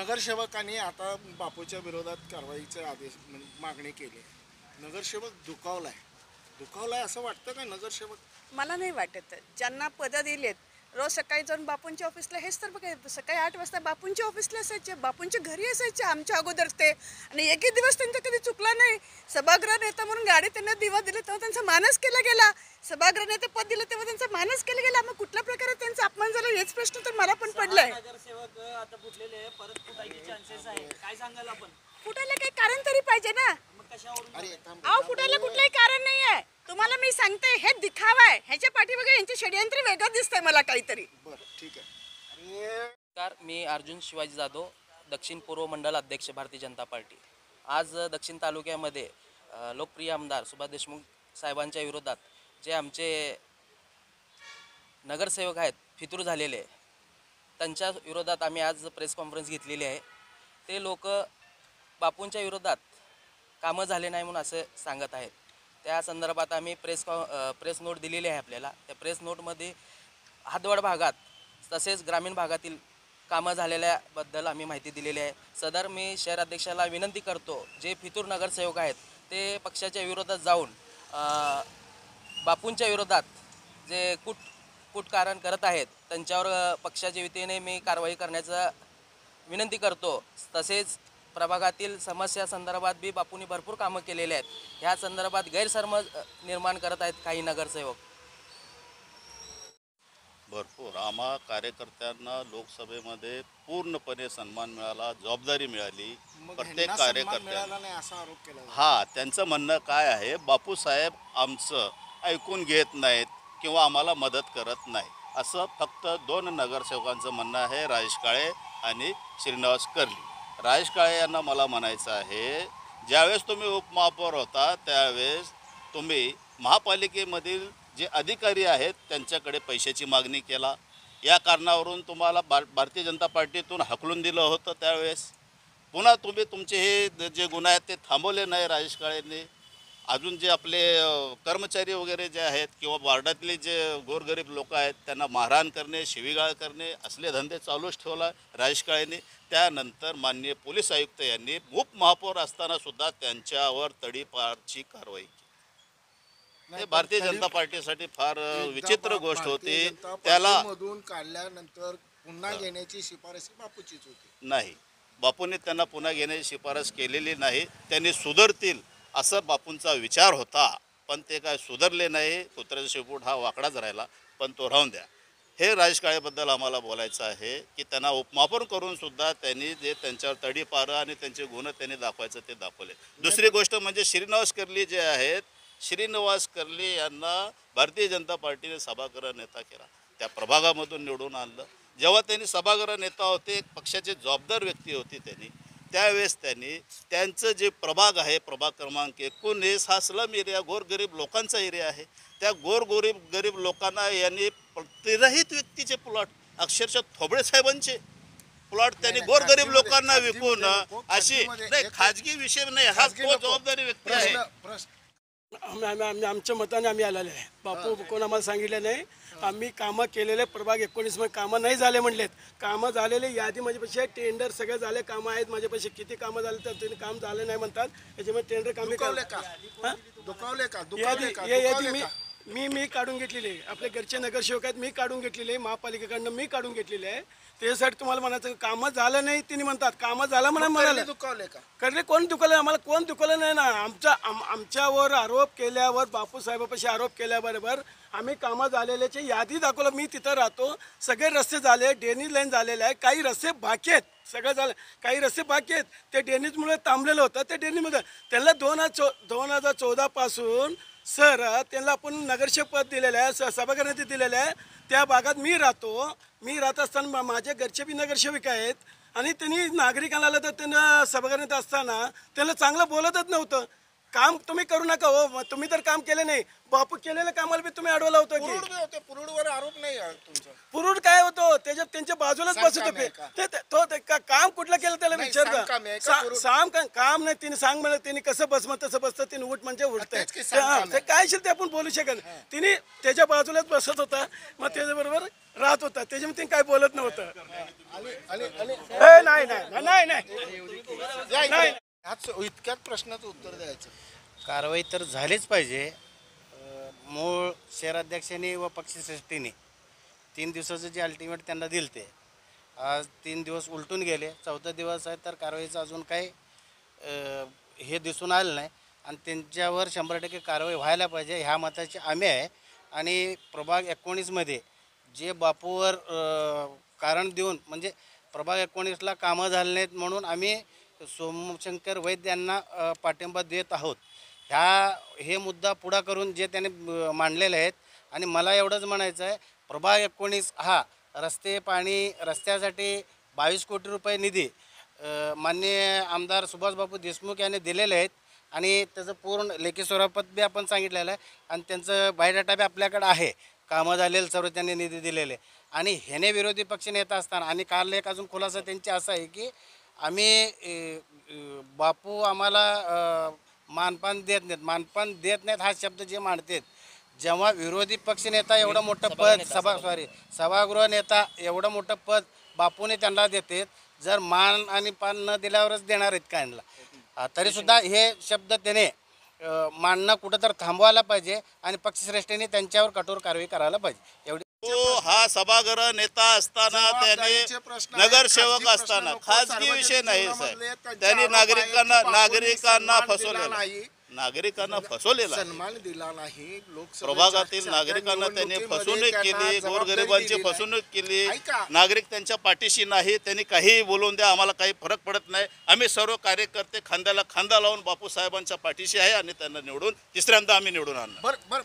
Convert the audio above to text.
नगरसेवकांनी आता बापूच्या विरोधात कारवाईचे आदेश मागणी केली. नगरसेवक दुखावलाय असं वाटतं का नगरसेवक? मला नाही वाटत. ज्यांना पदं दिलेत, रोज सकाळी जाऊन बापूंच्या ऑफिसला, हेच तर बघा, सकाळी 8 वाजता बापूंच्या ऑफिसला असायचे, बापूंच्या घरी असायचे आमच्या अगोदर ते. आणि एकही दिवस त्यांचा कधी चुकला नाही. सभागृह नेता म्हणून गाडी त्यांना दिवा दिले तेव्हा त्यांचा मानच केला गेला. सभागृह नेते पद दिलं तेव्हा त्यांचा मानच केला गेला. मग कुठल्या प्रकारे त्यांचा अपमान झाला हेच प्रश्न तर मला पण पडलाय. नगरसेवक आता फुटलेले परत फुटायचे चान्सेस आहे, काय सांगाल आपण? फुटायला काही कारण तरी पाहिजे ना. मग कशावरून? अहो, फुटायला कुठलंही कारण नाही आहे. तुम्हाला मी सांगते, हे दिखावा आहे. ह्याच्या पाठीमागे यांचे षडयंत्र वेगळं दिसतंय मला काहीतरी. बरं, ठीक आहे. नमस्कार, मी अर्जुन शिवाजी जाधव, दक्षिण पूर्व मंडल अध्यक्ष भारतीय जनता पार्टी. आज दक्षिण तालुक्यामध्ये लोकप्रिय आमदार सुभाष देशमुख साहेबांच्या विरोधात जे आमचे नगरसेवक आहेत फितूर झालेले, त्यांच्या विरोधात आम्ही आज प्रेस कॉन्फरन्स घेतलेली आहे. ते लोक बापूंच्या विरोधात कामं झाले नाही म्हणून असं सांगत आहेत. त्या संदर्भात आम्ही प्रेस नोट दिलेली आहे आपल्याला. त्या प्रेस नोटमध्ये हातवड भागात तसेच ग्रामीण भागातील कामं झालेल्याबद्दल आम्ही माहिती दिलेली आहे. सदर मी शहर अध्यक्षाला विनंती करतो, जे फितूर नगरसेवक आहेत ते पक्षाच्या विरोधात जाऊन बापूंच्या विरोधात जे कुटकारण करत आहेत त्यांच्यावर पक्षाच्या वतीने मी कारवाई करण्याचा विनंती करतो. तसेच प्रभागातील समस्या संदर्भात बी बापूंनी भरपूर कामं केलेली आहेत. ह्या संदर्भात गैरसमज निर्माण करत आहेत काही नगरसेवक. भरपूर आम्हा कार्यकर्त्यांना लोकसभेमध्ये पूर्णपणे सन्मान मिळाला, जबाबदारी मिळाली. मग प्रत्येक ह्यांना सन्मान कार्यकर्त्याला मिळाला नाही असा आरोप केला जातो. हा, त्यांचं म्हणणं काय आहे, बापूसाहेब आमचं ऐकून घेत नाहीत किंवा आम्हाला मदत करत नाही, असं फक्त 2 नगरसेवकांचं म्हणणं आहे, राजेश काळे आणि श्रीनिवास कर्ली. राजेश काळे यांना मला म्हणायचं आहे, ज्यावेळेस तुम्ही उपमहापौर होता त्यावेळेस तुम्ही महापालिकेमधील जे अधिकारी आहेत त्यांच्याकडे पैशाची मागणी केला. या कारणावरून तुम्हाला भारतीय जनता पार्टीतून हाकलून दिलं होतं. त्यावेळेस पुन्हा तुम्ही तुमचे हे जे गुन्हे आहेत ते थांबवले नाही राजेश काळेंनी. अजून जे आपले कर्मचारी वगैरे जे आहेत किंवा वार्डातले जे गोरगरीब लोक आहेत त्यांना मारहाण करणे, शिवीगाळ करणे असले धंदे चालूच ठेवला राजेश काळेंनी. त्यानंतर माननीय पोलीस आयुक्त यांनी उपमहापौर असताना सुद्धा त्यांच्यावर तडीपारची कारवाई केली. हे भारतीय जनता पार्टीसाठी फार विचित्र गोष्ट होती. त्याला मधून काढल्यानंतर पुन्हा घेण्याची शिफारस बापूचीच होती. नाही, बापूंनी त्यांना पुन्हा घेण्याची शिफारस केलेली नाही. त्यांनी सुधारतील असं बापूंचा विचार होता, पण ते काय सुधारले नाही. कुत्र्याचा शेपूट हा वाकडाच राहिला, पण तो राहून द्या. हे राजेश काळेबद्दल आम्हाला बोलायचं आहे की त्यांना उपमापन करून सुद्धा त्यांनी जे त्यांच्यावर तडीपारं आणि त्यांचे गुन्हे त्यांनी दाखवायचं ते दाखवले. दुसरी गोष्ट म्हणजे श्रीनिवास कर्ली जे आहेत, श्रीनिवास कर्ली यांना भारतीय जनता पार्टीने सभागृह नेता केला, त्या प्रभागामधून निवडून आणलं. जेव्हा त्यांनी सभागृह नेता होते, पक्षाचे जबाबदार व्यक्ती होती त्यांनी, त्यावेळेस त्यांनी त्यांचं जे प्रभाग आहे, प्रभाग क्रमांक 19 हा स्लम एरिया, गोरगरीब लोकांचा एरिया आहे. त्या गरीब लोकांना यांनी प्रतिरहित व्यक्तीचे प्लॉट, अक्षरशः थोबळे साहेबांचे प्लॉट त्यांनी गोरगरीब लोकांना विकून अशी नाही, खाजगी विषय नाही, हा तो जबाबदारी व्यक्ती आहे. आमच्या मताने आम्ही आलेले आहे. बापू कोण आम्हाला सांगितलं नाही. आम्ही कामं केलेले प्रभाग 19 मध्ये कामं नाही झाले म्हणलेत. कामं झालेले यादी माझ्यापाशी टेंडर सगळे झाले कामं आहेत माझ्यापाशी. किती कामं झाले तर त्यांनी काम झालं नाही म्हणतात. त्याच्यामुळे टेंडर कामी यादी मी काढून घेतलेली आहे. आपले घरचे नगरसेवक आहेत, मी काढून घेतलेली आहे. महापालिकेकडनं मी काढून घेतलेली आहे. त्यासाठी तुम्हाला म्हणायचं कामं झालं नाही तिने म्हणतात. कामं झालं म्हणाले करले कोण दुखवलं? आम्हाला कोण दुखवलं नाही ना. आमच्यावर आरोप केल्यावर, बापूसाहेबापाशी आरोप केल्याबरोबर आम्ही कामं झालेल्याची यादी दाखवलं. मी तिथं राहतो. सगळे रस्ते झाले, ड्रेनेज लाईन झालेलं आहे. काही रस्ते बाकी आहेत, सगळं झालं. काही रस्ते बाकी आहेत, ते ड्रेनेजमुळे थांबलेलं होतं. ते ड्रेनेजमध्ये त्यांना 2014 पासून सर त्यांना आपण नगरसेवक पद दिलेलं आहे, सभागृह दिलेलं आहे. त्या भागात मी राहत असताना माझे घरचे बी नगरसेवक आहेत. आणि त्यांनी नागरिकांना तर त्यांना सभागृहात असताना त्यांना चांगलं बोलतच नव्हतं. काम तुम्ही करू नका हो, तुम्ही तर काम केले नाही. बापू केलेल्या कामाला बी तुम्ही अडवला होता की पुरुडवर आरोप नाही तुमचा. पुरुड काय होतो त्याच्यात त्यांच्या बाजूलाच बसत होते. काम कुठलं केलं त्याला विचारता. काम नाही. तिने सांग म्हणलं त्यांनी कसं बसमं तसं बसतं. तिने उठ म्हणजे उठतंय. ते काय असेल ते आपण बोलू शकत. तिने त्याच्या बाजूलाच बसत होता, मग त्याच्याबरोबर राहत होता. त्याच्यामुळे तिने काय बोलत नव्हतं. नाही नाही नाही नाही नाही. ह्याच इतक्याच प्रश्नाचं उत्तर द्यायचं. कारवाई तर झालीच पाहिजे. मूळ शहराध्यक्षांनी व पक्षश्रेष्ठींनी 3 दिवसाचं जे अल्टिमेट त्यांना दिलं ते आज 3 दिवस उलटून गेले. 4था दिवस आहे तर कारवाईचं अजून काही हे दिसून आलं नाही आणि त्यांच्यावर 100% कारवाई व्हायला पाहिजे ह्या मताचे आम्ही आहे. आणि प्रभाग 19मध्ये जे बापूवर कारण देऊन म्हणजे प्रभाग 19ला कामं झाले नाहीत म्हणून आम्ही सोमशंकर वैद्य यांना पाठिंबा देत आहोत. हे मुद्दा पुढा करून जे त्याने मांडलेले आहेत. आणि मला एवढंच म्हणायचं आहे प्रभाग 19 हा रस्ते पाणी रस्त्यासाठी 22 कोटी रुपये निधी माननीय आमदार सुभाषबाबू देशमुख यांनी दिलेले आहेत आणि त्याचं पूर्ण लेखी स्वरूपात बी आपण सांगितलेलं आहे आणि त्यांचं बायोडाटा बी आपल्याकडे आहे. कामं झालेलं सर्व त्यांनी निधी दिलेले आणि ह्याने विरोधी पक्ष नेता असताना आणि काल एक अजून खुलासा त्यांची असा आहे की आम्ही बापू आम्हाला मानपान देत नाहीत. मानपान देत नाहीत हा शब्द जे मांडतात जेव्हा विरोधी पक्ष नेता एवढं मोठं पद सभागृह नेता एवढं मोठं पद बापूने त्यांना देतात. जर मान आणि पान न दिल्यावरच देणार आहेत कायला तरीसुद्धा हे शब्द त्याने मांडणं कुठं तर थांबवायला पाहिजे आणि पक्षश्रेष्ठींनी त्यांच्यावर कठोर कारवाई करायला पाहिजे. एवढी तो हा सभागृह नेता असताना त्याने नगरसेवक असताना खाजगी विषय नाही साहेब. त्यांनी नागरिकांना फसवलेला सन्मान दिला नाही. प्रभागातील नागरिकांना त्यांनी फसवणूक केली. गोरगरिबांची फसवणूक केली. नागरिक त्यांच्या पाठीशी नाही. त्यांनी काहीही बोलून द्या आम्हाला काही फरक पडत नाही. आम्ही सर्व कार्यकर्ते खांद्याला खांदा लावून बापू साहेबांच्या पाठीशी आहे आणि त्यांना निवडून तिसऱ्यांदा आम्ही निवडून आणणार.